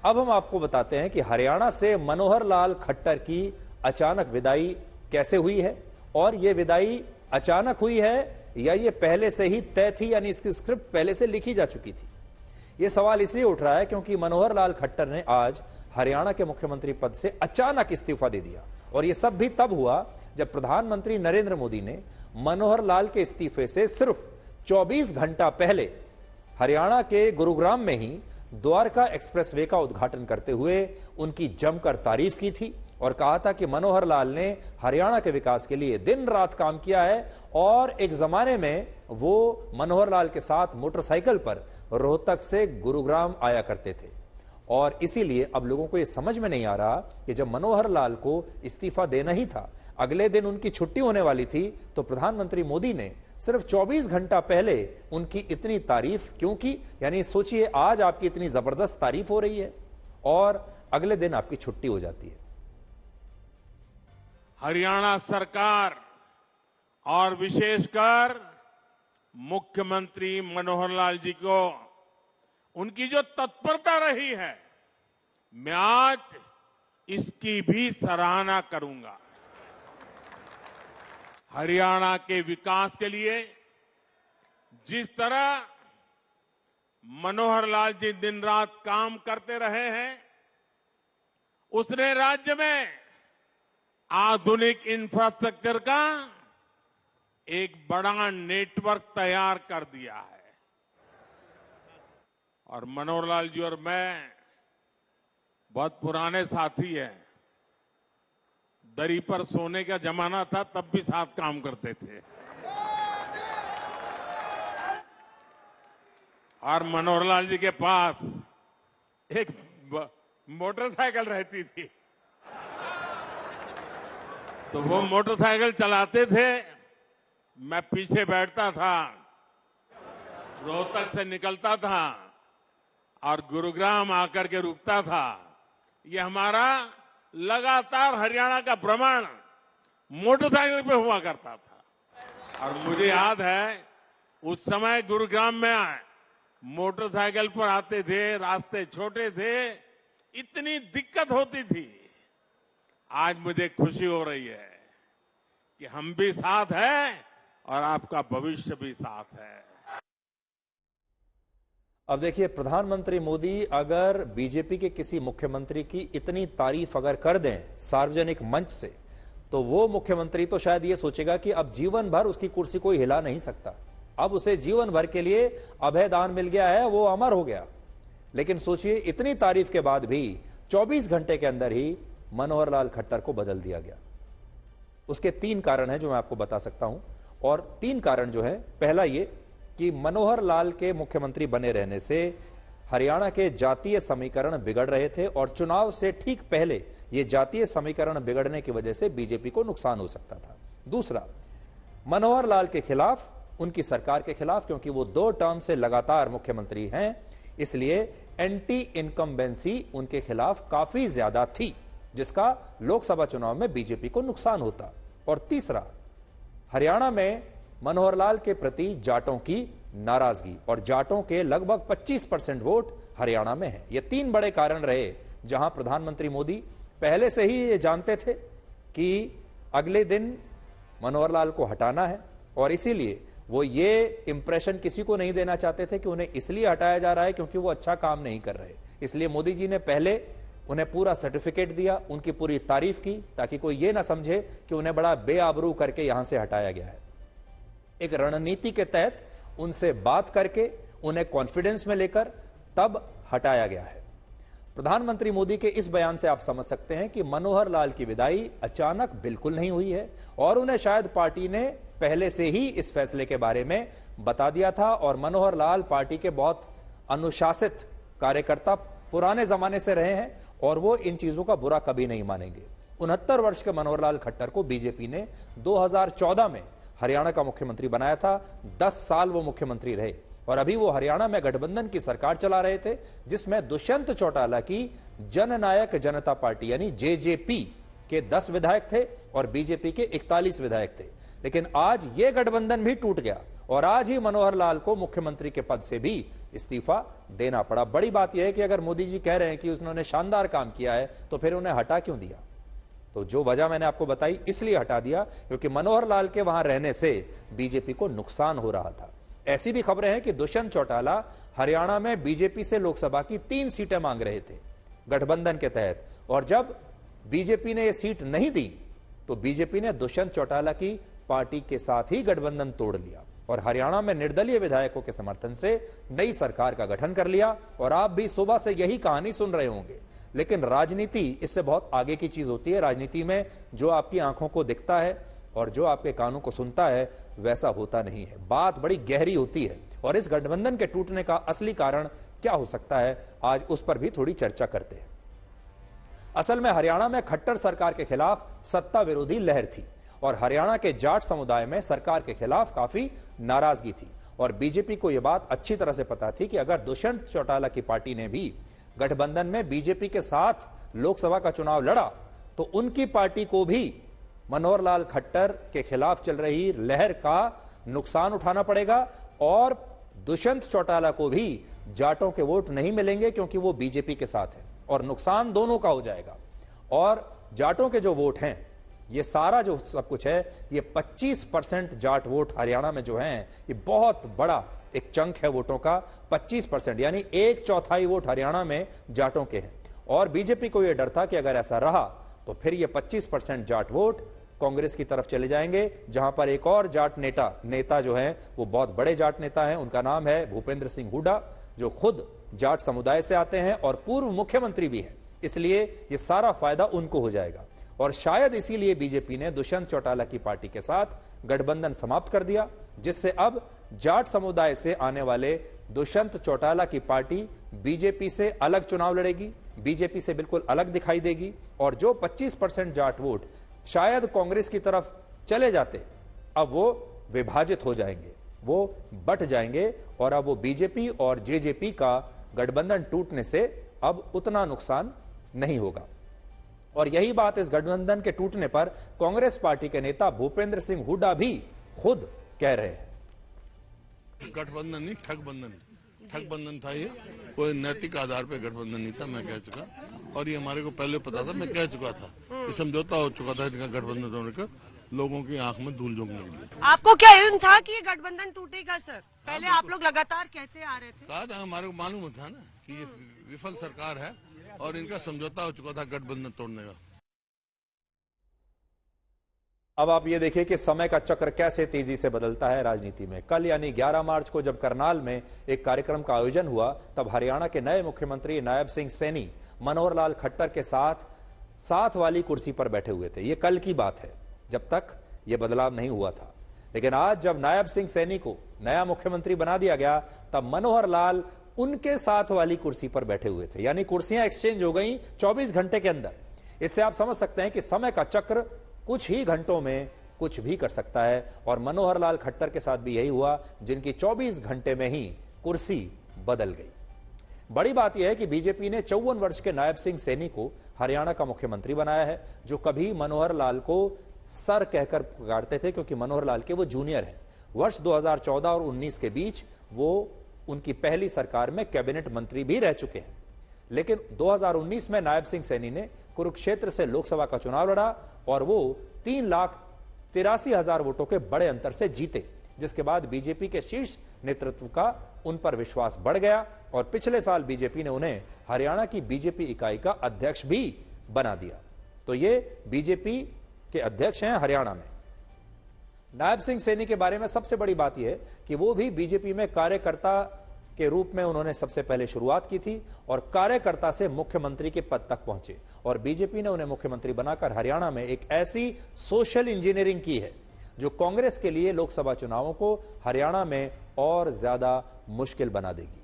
अब हम आपको बताते हैं कि हरियाणा से मनोहर लाल खट्टर की अचानक विदाई कैसे हुई है, और यह विदाई अचानक हुई है या ये पहले से ही तय थी, यानी इसकी स्क्रिप्ट पहले से लिखी जा चुकी थी। यह सवाल इसलिए उठ रहा है क्योंकि मनोहर लाल खट्टर ने आज हरियाणा के मुख्यमंत्री पद से अचानक इस्तीफा दे दिया, और यह सब भी तब हुआ जब प्रधानमंत्री नरेंद्र मोदी ने मनोहर लाल के इस्तीफे से सिर्फ 24 घंटा पहले हरियाणा के गुरुग्राम में ही द्वारका एक्सप्रेसवे का उद्घाटन करते हुए उनकी जमकर तारीफ की थी और कहा था कि मनोहर लाल ने हरियाणा के विकास के लिए दिन रात काम किया है, और एक जमाने में वो मनोहर लाल के साथ मोटरसाइकिल पर रोहतक से गुरुग्राम आया करते थे। और इसीलिए अब लोगों को यह समझ में नहीं आ रहा कि जब मनोहर लाल को इस्तीफा देना ही था, अगले दिन उनकी छुट्टी होने वाली थी, तो प्रधानमंत्री मोदी ने सिर्फ 24 घंटा पहले उनकी इतनी तारीफ क्यों की। यानी सोचिए, आज आपकी इतनी जबरदस्त तारीफ हो रही है और अगले दिन आपकी छुट्टी हो जाती है। हरियाणा सरकार और विशेषकर मुख्यमंत्री मनोहर लाल जी को उनकी जो तत्परता रही है, मैं आज इसकी भी सराहना करूंगा। हरियाणा के विकास के लिए जिस तरह मनोहर लाल जी दिन रात काम करते रहे हैं, उसने राज्य में आधुनिक इंफ्रास्ट्रक्चर का एक बड़ा नेटवर्क तैयार कर दिया है। और मनोहर लाल जी और मैं बहुत पुराने साथी हैं। दरी पर सोने का जमाना था, तब भी साथ काम करते थे। और मनोहर लाल जी के पास एक मोटरसाइकिल रहती थी, तो वो मोटरसाइकिल चलाते थे, मैं पीछे बैठता था, रोहतक से निकलता था और गुरुग्राम आकर के रुकता था। ये हमारा लगातार हरियाणा का भ्रमण मोटरसाइकिल पे हुआ करता था। और मुझे याद है उस समय गुरुग्राम में मोटरसाइकिल पर आते थे, रास्ते छोटे थे, इतनी दिक्कत होती थी। आज मुझे खुशी हो रही है कि हम भी साथ हैं और आपका भविष्य भी साथ है। अब देखिए, प्रधानमंत्री मोदी अगर बीजेपी के किसी मुख्यमंत्री की इतनी तारीफ अगर कर दें सार्वजनिक मंच से, तो वो मुख्यमंत्री तो शायद ये सोचेगा कि अब जीवन भर उसकी कुर्सी कोई हिला नहीं सकता, अब उसे जीवन भर के लिए अभयदान मिल गया है, वो अमर हो गया। लेकिन सोचिए, इतनी तारीफ के बाद भी 24 घंटे के अंदर ही मनोहर लाल खट्टर को बदल दिया गया। उसके 3 कारण हैं जो मैं आपको बता सकता हूं, और 3 कारण जो है, पहला ये कि मनोहर लाल के मुख्यमंत्री बने रहने से हरियाणा के जातीय समीकरण बिगड़ रहे थे, और चुनाव से ठीक पहले ये जातीय समीकरण बिगड़ने की वजह से बीजेपी को नुकसान हो सकता था। दूसरा, मनोहर लाल के खिलाफ, उनकी सरकार के खिलाफ, क्योंकि वो 2 टर्म से लगातार मुख्यमंत्री हैं, इसलिए एंटी इनकम्बेंसी उनके खिलाफ काफी ज्यादा थी, जिसका लोकसभा चुनाव में बीजेपी को नुकसान होता। और तीसरा, हरियाणा में मनोहर लाल के प्रति जाटों की नाराजगी, और जाटों के लगभग 25% वोट हरियाणा में है। ये 3 बड़े कारण रहे, जहां प्रधानमंत्री मोदी पहले से ही ये जानते थे कि अगले दिन मनोहर लाल को हटाना है, और इसीलिए वो ये इंप्रेशन किसी को नहीं देना चाहते थे कि उन्हें इसलिए हटाया जा रहा है क्योंकि वो अच्छा काम नहीं कर रहे। इसलिए मोदी जी ने पहले उन्हें पूरा सर्टिफिकेट दिया, उनकी पूरी तारीफ की, ताकि कोई ये ना समझे कि उन्हें बड़ा बेआबरू करके यहां से हटाया गया है। एक रणनीति के तहत उनसे बात करके, उन्हें कॉन्फिडेंस में लेकर तब हटाया गया है। प्रधानमंत्री मोदी के इस बयान से आप समझ सकते हैं कि मनोहर लाल की विदाई अचानक बिल्कुल नहीं हुई है, और उन्हें शायद पार्टी ने पहले से ही इस फैसले के बारे में बता दिया था। और मनोहर लाल पार्टी के बहुत अनुशासित कार्यकर्ता पुराने जमाने से रहे हैं, और वो इन चीजों का बुरा कभी नहीं मानेंगे। 69 वर्ष के मनोहर लाल खट्टर को बीजेपी ने 2014 में हरियाणा का मुख्यमंत्री बनाया था। 10 साल वो मुख्यमंत्री रहे, और अभी वो हरियाणा में गठबंधन की सरकार चला रहे थे, जिसमें दुष्यंत चौटाला की जननायक जनता पार्टी यानी जेजेपी के 10 विधायक थे और बीजेपी के 41 विधायक थे। लेकिन आज ये गठबंधन भी टूट गया, और आज ही मनोहर लाल को मुख्यमंत्री के पद से भी इस्तीफा देना पड़ा। बड़ी बात यह है कि अगर मोदी जी कह रहे हैं कि उन्होंने शानदार काम किया है तो फिर उन्हें हटा क्यों दिया? तो जो वजह मैंने आपको बताई, इसलिए हटा दिया क्योंकि मनोहर लाल के वहां रहने से बीजेपी को नुकसान हो रहा था। ऐसी भी खबरें हैं कि दुष्यंत चौटाला हरियाणा में बीजेपी से लोकसभा की 3 सीटें मांग रहे थे गठबंधन के तहत, और जब बीजेपी ने यह सीट नहीं दी तो बीजेपी ने दुष्यंत चौटाला की पार्टी के साथ ही गठबंधन तोड़ लिया और हरियाणा में निर्दलीय विधायकों के समर्थन से नई सरकार का गठन कर लिया। और आप भी सुबह से यही कहानी सुन रहे होंगे, लेकिन राजनीति इससे बहुत आगे की चीज होती है। राजनीति में जो आपकी आंखों को दिखता है और जो आपके कानों को सुनता है वैसा होता नहीं है, बात बड़ी गहरी होती है। और इस गठबंधन के टूटने का असली कारण क्या हो सकता है, आज उस पर भी थोड़ी चर्चा करते हैं। असल में हरियाणा में खट्टर सरकार के खिलाफ सत्ता विरोधी लहर थी और हरियाणा के जाट समुदाय में सरकार के खिलाफ काफी नाराजगी थी। और बीजेपी को यह बात अच्छी तरह से पता थी कि अगर दुष्यंत चौटाला की पार्टी ने भी गठबंधन में बीजेपी के साथ लोकसभा का चुनाव लड़ा तो उनकी पार्टी को भी मनोहर लाल खट्टर के खिलाफ चल रही लहर का नुकसान उठाना पड़ेगा और दुष्यंत चौटाला को भी जाटों के वोट नहीं मिलेंगे क्योंकि वो बीजेपी के साथ है और नुकसान दोनों का हो जाएगा। और जाटों के जो वोट हैं, ये सारा जो सब कुछ है, ये 25% जाट वोट हरियाणा में जो हैं, ये बहुत बड़ा एक चंक है वोटों का। 25% यानी 1/4 वोट हरियाणा में जाटों के हैं। और बीजेपी को यह डर था कि अगर ऐसा रहा तो फिर ये 25% जाट वोट कांग्रेस की तरफ चले जाएंगे, जहां पर एक और जाट नेता जो हैं वो बहुत बड़े जाट नेता हैं। उनका नाम है भूपेंद्र सिंह हुड्डा, जो खुद जाट समुदाय से आते हैं और पूर्व मुख्यमंत्री भी हैं। इसलिए ये सारा फायदा उनको हो जाएगा। और शायद इसीलिए बीजेपी ने दुष्यंत चौटाला की पार्टी के साथ गठबंधन समाप्त कर दिया, जिससे अब जाट समुदाय से आने वाले दुष्यंत चौटाला की पार्टी बीजेपी से अलग चुनाव लड़ेगी, बीजेपी से बिल्कुल अलग दिखाई देगी। और जो 25% जाट वोट शायद कांग्रेस की तरफ चले जाते, अब वो विभाजित हो जाएंगे, वो बट जाएंगे और अब वो बीजेपी और जेजेपी का गठबंधन टूटने से अब उतना नुकसान नहीं होगा। और यही बात इस गठबंधन के टूटने पर कांग्रेस पार्टी के नेता भूपेंद्र सिंह हुड्डा भी खुद कह रहे हैं। गठबंधन नहीं, ठगबंधन था ये, कोई नैतिक आधार पे गठबंधन नहीं था, मैं कह चुका। और ये हमारे को पहले पता था, मैं कह चुका था, ये समझौता हो चुका था इनका गठबंधन होने का, लोगों की आंख में धूल झोंकने के लिए। आपको क्या इल्म था कि ये गठबंधन टूटेगा सर? पहले आप लोग लगातार कहते आ रहे थे। कहा था, हमारे को मालूम था ना कि ये विफल सरकार है और इनका समझौता हो चुका था गठबंधन तोड़ने का। अब आप ये देखिए कि समय का चक्र कैसे तेजी से बदलता है राजनीति में। कल यानी 11 मार्च को जब करनाल में एक कार्यक्रम का आयोजन हुआ, तब हरियाणा के नए मुख्यमंत्री नायब सिंह सैनी मनोहर लाल खट्टर के साथ वाली कुर्सी पर बैठे हुए थे। ये कल की बात है, जब तक ये बदलाव नहीं हुआ था। लेकिन आज जब नायब सिंह सैनी को नया मुख्यमंत्री बना दिया गया, तब मनोहर लाल उनके साथ वाली कुर्सी पर बैठे हुए थे। यानी कुर्सियां एक्सचेंज हो गई 24 घंटे के अंदर। इससे आप समझ सकते हैं कि समय का चक्र कुछ ही घंटों में कुछ भी कर सकता है। और मनोहर लाल खट्टर के साथ भी यही हुआ, जिनकी 24 घंटे में ही कुर्सी बदल गई। बड़ी बात यह है कि बीजेपी ने 54 वर्ष के नायब सिंह सैनी को हरियाणा का मुख्यमंत्री बनाया है, जो कभी मनोहर लाल को सर कहकर पुकारते थे, क्योंकि मनोहर लाल के वो जूनियर हैं। वर्ष 2014 और 19 के बीच वो उनकी पहली सरकार में कैबिनेट मंत्री भी रह चुके हैं। लेकिन 2019 में नायब सिंह सैनी ने कुरुक्षेत्र से लोकसभा का चुनाव लड़ा और वो 3,83,000 वोटों के बड़े अंतर से जीते, जिसके बाद बीजेपी के शीर्ष नेतृत्व का उन पर विश्वास बढ़ गया और पिछले साल बीजेपी ने उन्हें हरियाणा की बीजेपी इकाई का अध्यक्ष भी बना दिया। तो ये बीजेपी के अध्यक्ष हैं हरियाणा में। नायब सिंह सैनी के बारे में सबसे बड़ी बात यह है कि वो भी बीजेपी में कार्यकर्ता के रूप में उन्होंने सबसे पहले शुरुआत की थी और कार्यकर्ता से मुख्यमंत्री के पद तक पहुंचे और बीजेपी ने उन्हें मुख्यमंत्री बनाकर हरियाणा में एक ऐसी सोशल इंजीनियरिंग की है जो कांग्रेस के लिए लोकसभा चुनावों को हरियाणा में और ज्यादा मुश्किल बना देगी।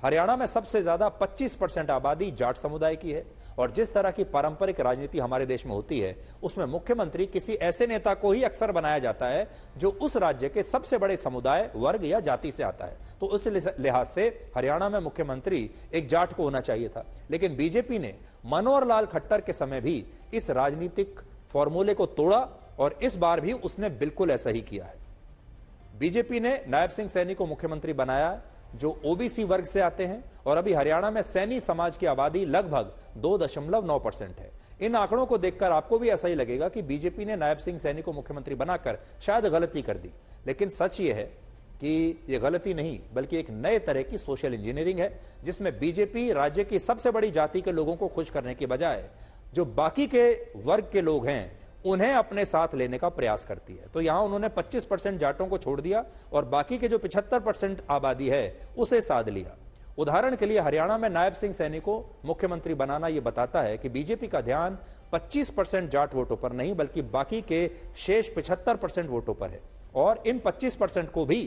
हरियाणा में सबसे ज्यादा 25% आबादी जाट समुदाय की है और जिस तरह की पारंपरिक राजनीति हमारे देश में होती है, उसमें मुख्यमंत्री किसी ऐसे नेता को ही अक्सर बनाया जाता है जो उस राज्य के सबसे बड़े समुदाय, वर्ग या जाति से आता है। तो उस लिहाज से हरियाणा में मुख्यमंत्री एक जाट को होना चाहिए था। लेकिन बीजेपी ने मनोहर लाल खट्टर के समय भी इस राजनीतिक फॉर्मूले को तोड़ा और इस बार भी उसने बिल्कुल ऐसा ही किया है। बीजेपी ने नायब सिंह सैनी को मुख्यमंत्री बनाया जो ओबीसी वर्ग से आते हैं, और अभी हरियाणा में सैनी समाज की आबादी लगभग 2.9% है। इन आंकड़ों को देखकर आपको भी ऐसा ही लगेगा कि बीजेपी ने नायब सिंह सैनी को मुख्यमंत्री बनाकर शायद गलती कर दी, लेकिन सच यह है कि यह गलती नहीं बल्कि एक नए तरह की सोशल इंजीनियरिंग है, जिसमें बीजेपी राज्य की सबसे बड़ी जाति के लोगों को खुश करने की बजाय जो बाकी के वर्ग के लोग हैं उन्हें अपने साथ लेने का प्रयास करती है। तो यहां उन्होंने 25% जाटों को छोड़ दिया और बाकी के जो 75% आबादी है उसे साध लिया। उदाहरण के लिए हरियाणा में नायब सिंह सैनी को मुख्यमंत्री बनाना यह बताता है कि बीजेपी का ध्यान 25% जाट वोटों पर नहीं बल्कि बाकी के शेष 75% वोटों पर है, और इन 25% को भी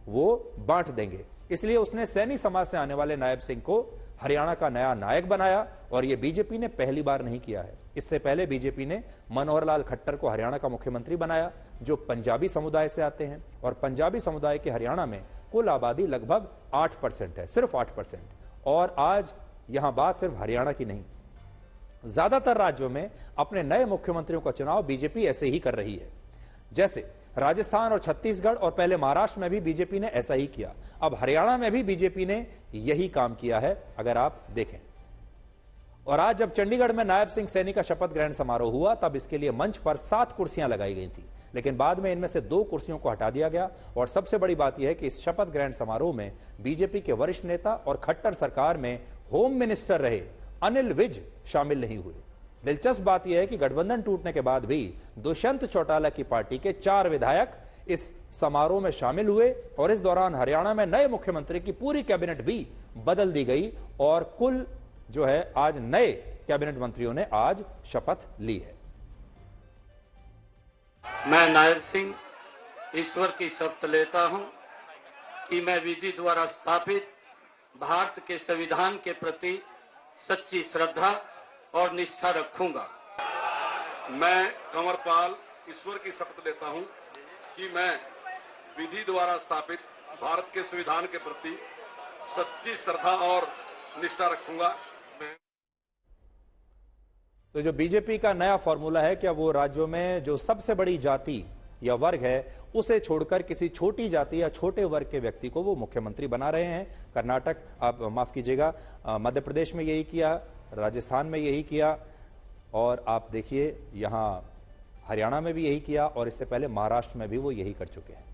वो बांट देंगे। इसलिए उसने सैनी समाज से आने वाले नायब सिंह को हरियाणा का नया नायक बनाया, और यह बीजेपी ने पहली बार नहीं किया है। इससे पहले बीजेपी ने मनोहर लाल खट्टर को हरियाणा का मुख्यमंत्री बनाया, जो पंजाबी समुदाय से आते हैं, और पंजाबी समुदाय के हरियाणा में कुल आबादी लगभग 8% है, सिर्फ 8%। और आज यहां बात सिर्फ हरियाणा की नहीं, ज्यादातर राज्यों में अपने नए मुख्यमंत्रियों का चुनाव बीजेपी ऐसे ही कर रही है। जैसे राजस्थान और छत्तीसगढ़ और पहले महाराष्ट्र में भी बीजेपी ने ऐसा ही किया। अब हरियाणा में भी बीजेपी ने यही काम किया है, अगर आप देखें। और आज जब चंडीगढ़ में नायब सिंह सैनी का शपथ ग्रहण समारोह हुआ तब इसके लिए मंच पर 7 कुर्सियां लगाई गई थी, लेकिन बाद में इनमें से 2 कुर्सियों को हटा दिया गया। और सबसे बड़ी बात यह है कि इस शपथ ग्रहण समारोह में बीजेपी के वरिष्ठ नेता और खट्टर सरकार में होम मिनिस्टर रहे अनिल विज शामिल नहीं हुए। दिलचस्प बात यह है कि गठबंधन टूटने के बाद भी दुष्यंत चौटाला की पार्टी के 4 विधायक इस समारोह में शामिल हुए, और इस दौरान हरियाणा में नए मुख्यमंत्री की पूरी कैबिनेट भी बदल दी गई, और कुल जो है आज नए कैबिनेट मंत्रियों ने आज शपथ ली है। मैं नायब सिंह ईश्वर की शपथ लेता हूं कि मैं विधि द्वारा स्थापित भारत के संविधान के प्रति सच्ची श्रद्धा और निष्ठा रखूंगा। मैं कंवरपाल ईश्वर की शपथ लेता हूं कि मैं विधि द्वारा स्थापित भारत के संविधान के प्रति सच्ची श्रद्धा और निष्ठा रखूंगा। तो जो बीजेपी का नया फॉर्मूला है, क्या वो राज्यों में जो सबसे बड़ी जाति या वर्ग है उसे छोड़कर किसी छोटी जाति या छोटे वर्ग के व्यक्ति को वो मुख्यमंत्री बना रहे हैं। कर्नाटक, आप माफ कीजिएगा, मध्य प्रदेश में यही किया, राजस्थान में यही किया, और आप देखिए यहां हरियाणा में भी यही किया, और इससे पहले महाराष्ट्र में भी वो यही कर चुके हैं।